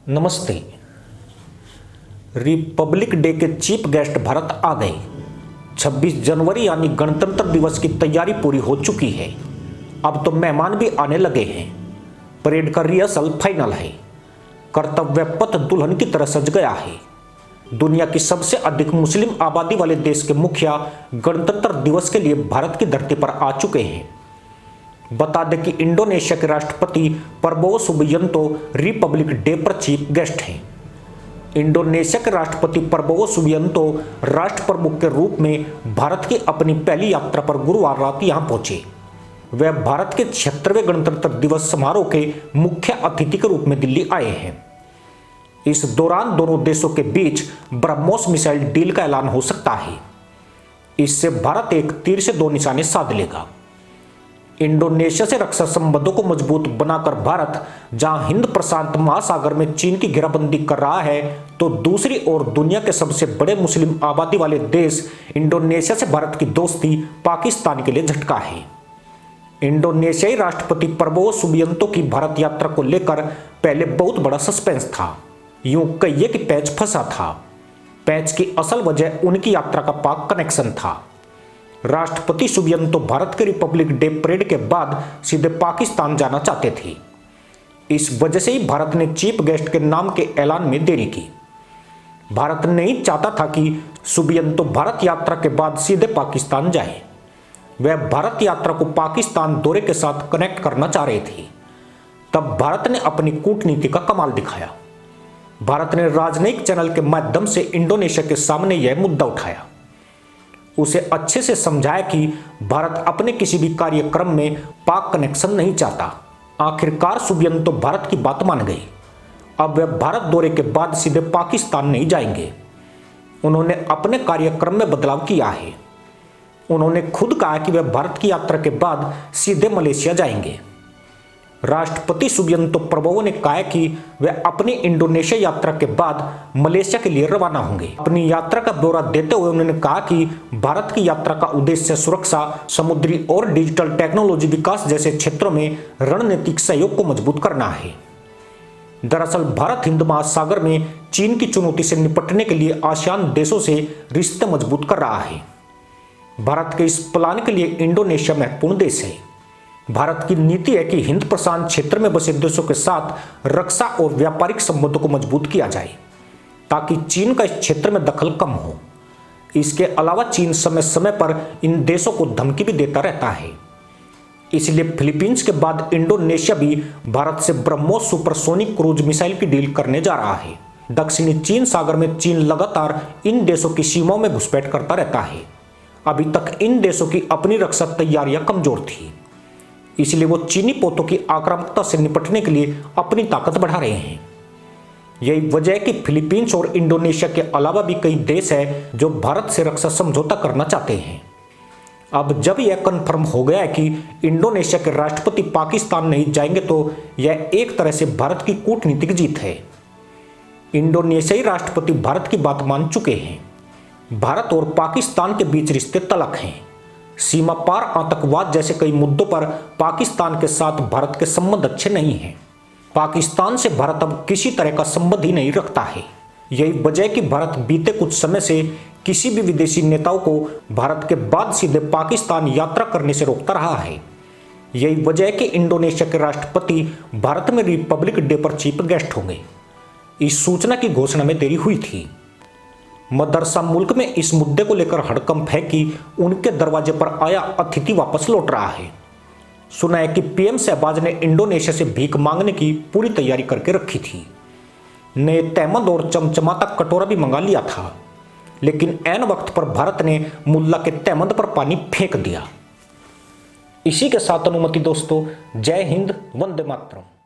नमस्ते। Republic day के chief guest Bharat आ गए। 26 जनवरी यानी गणतंत्र दिवस की तैयारी पूरी हो चुकी है। अब तो मेहमान भी आने लगे हैं। परेड का रिहर्सल फाइनल है। कर्तव्य पथ दुल्हन की तरह सज गया है। दुनिया की सबसे अधिक मुस्लिम आबादी वाले देश के मुखिया गणतंत्र दिवस के लिए भारत की धरती पर आ चुके हैं। बता दें कि इंडोनेशिया के राष्ट्रपति प्रबोवो सुबियांतो रिपब्लिक डे पर चीफ गेस्ट हैं। इंडोनेशिया के राष्ट्रपति प्रबोवो सुबियांतो राष्ट्र प्रमुख के रूप में भारत की अपनी पहली यात्रा पर गुरुवार रात यहां पहुंचे। वे भारत के 76वें गणतंत्र दिवस समारोह के मुख्य अतिथि के रूप में दिल्ली आए हैं। इस दौरान दोनों देशों के बीच ब्रह्मोस मिसाइल डील का ऐलान हो सकता है। इससे भारत एक तीर से दो निशाने साध लेगा। इंडोनेशिया से रक्षा संबंधों को मजबूत बनाकर भारत जहां हिंद प्रशांत महासागर में चीन की घेराबंदी कर रहा है, तो दूसरी ओर दुनिया के सबसे बड़े मुस्लिम आबादी वाले देश इंडोनेशिया से भारत की दोस्ती पाकिस्तान के लिए झटका है। इंडोनेशियाई राष्ट्रपति प्रबोवो सुबियांतो की भारत यात्रा को लेकर पहले बहुत बड़ा सस्पेंस था। यूं कहिए कि पैच फंसा था। पैच की असल वजह उनकी यात्रा का पाक कनेक्शन था। राष्ट्रपति सुबियांतो भारत के रिपब्लिक डे परेड के बाद सीधे पाकिस्तान जाना चाहते थे। इस वजह से ही भारत ने चीफ गेस्ट के नाम के ऐलान में देरी की। भारत नहीं चाहता था कि सुबियांतो भारत यात्रा के बाद सीधे पाकिस्तान जाए। वह भारत यात्रा को पाकिस्तान दौरे के साथ कनेक्ट करना चाह रहे थे। तब भारत ने अपनी कूटनीति का कमाल दिखाया। भारत ने राजनयिक चैनल के माध्यम से इंडोनेशिया के सामने यह मुद्दा उठाया। उसे अच्छे से समझाया कि भारत अपने किसी भी कार्यक्रम में पाक कनेक्शन नहीं चाहता। आखिरकार सुबियांतो भारत की बात मान गई। अब वे भारत दौरे के बाद सीधे पाकिस्तान नहीं जाएंगे। उन्होंने अपने कार्यक्रम में बदलाव किया है। उन्होंने खुद कहा कि वे भारत की यात्रा के बाद सीधे मलेशिया जाएंगे। राष्ट्रपति सुबियांतो प्रबोवो ने कहा कि वे अपनी इंडोनेशिया यात्रा के बाद मलेशिया के लिए रवाना होंगे। अपनी यात्रा का ब्यौरा देते हुए उन्होंने कहा कि भारत की यात्रा का उद्देश्य सुरक्षा, समुद्री और डिजिटल टेक्नोलॉजी विकास जैसे क्षेत्रों में रणनीतिक सहयोग को मजबूत करना है। दरअसल भारत हिंद महासागर में चीन की चुनौती से निपटने के लिए आसियान देशों से रिश्ते मजबूत कर रहा है। भारत के इस प्लान के लिए इंडोनेशिया महत्वपूर्ण देश है। भारत की नीति है कि हिंद प्रशांत क्षेत्र में बसे देशों के साथ रक्षा और व्यापारिक संबंधों को मजबूत किया जाए, ताकि चीन का इस क्षेत्र में दखल कम हो। इसके अलावा चीन समय समय पर इन देशों को धमकी भी देता रहता है। इसलिए फिलीपींस के बाद इंडोनेशिया भी भारत से ब्रह्मोस सुपरसोनिक क्रूज मिसाइल की डील करने जा रहा है। दक्षिणी चीन सागर में चीन लगातार इन देशों की सीमाओं में घुसपैठ करता रहता है। अभी तक इन देशों की अपनी रक्षा तैयारियां कमजोर थी, इसलिए वो चीनी पोतों की आक्रामकता से निपटने के लिए अपनी ताकत बढ़ा रहे हैं। यही वजह है कि फिलीपींस और इंडोनेशिया के अलावा भी कई देश हैं जो भारत से रक्षा समझौता करना चाहते हैं। अब जब यह कन्फर्म हो गया है कि इंडोनेशिया के राष्ट्रपति पाकिस्तान नहीं जाएंगे, तो यह एक तरह से भारत की कूटनीतिक जीत है। इंडोनेशियाई राष्ट्रपति भारत की बात मान चुके हैं। भारत और पाकिस्तान के बीच रिश्ते तल्ख हैं। सीमा पार आतंकवाद जैसे कई मुद्दों पर पाकिस्तान के साथ भारत के संबंध अच्छे नहीं हैं। पाकिस्तान से भारत अब किसी तरह का संबंध ही नहीं रखता है। यही वजह है कि भारत बीते कुछ समय से किसी भी विदेशी नेताओं को भारत के बाद सीधे पाकिस्तान यात्रा करने से रोकता रहा है। यही वजह है कि इंडोनेशिया के राष्ट्रपति भारत में रिपब्लिक डे पर चीफ गेस्ट होंगे। इस सूचना की घोषणा में देरी हुई थी। मदरसा मुल्क में इस मुद्दे को लेकर हड़कंप है कि उनके दरवाजे पर आया अतिथि वापस लौट रहा है। सुना है कि पीएम शहबाज ने इंडोनेशिया से भीख मांगने की पूरी तैयारी करके रखी थी। नए तहमद और चमचमाता कटोरा भी मंगा लिया था, लेकिन ऐन वक्त पर भारत ने मुल्ला के तहमद पर पानी फेंक दिया। इसी के साथ अनुमति दोस्तों, जय हिंद, वंदे मातरम।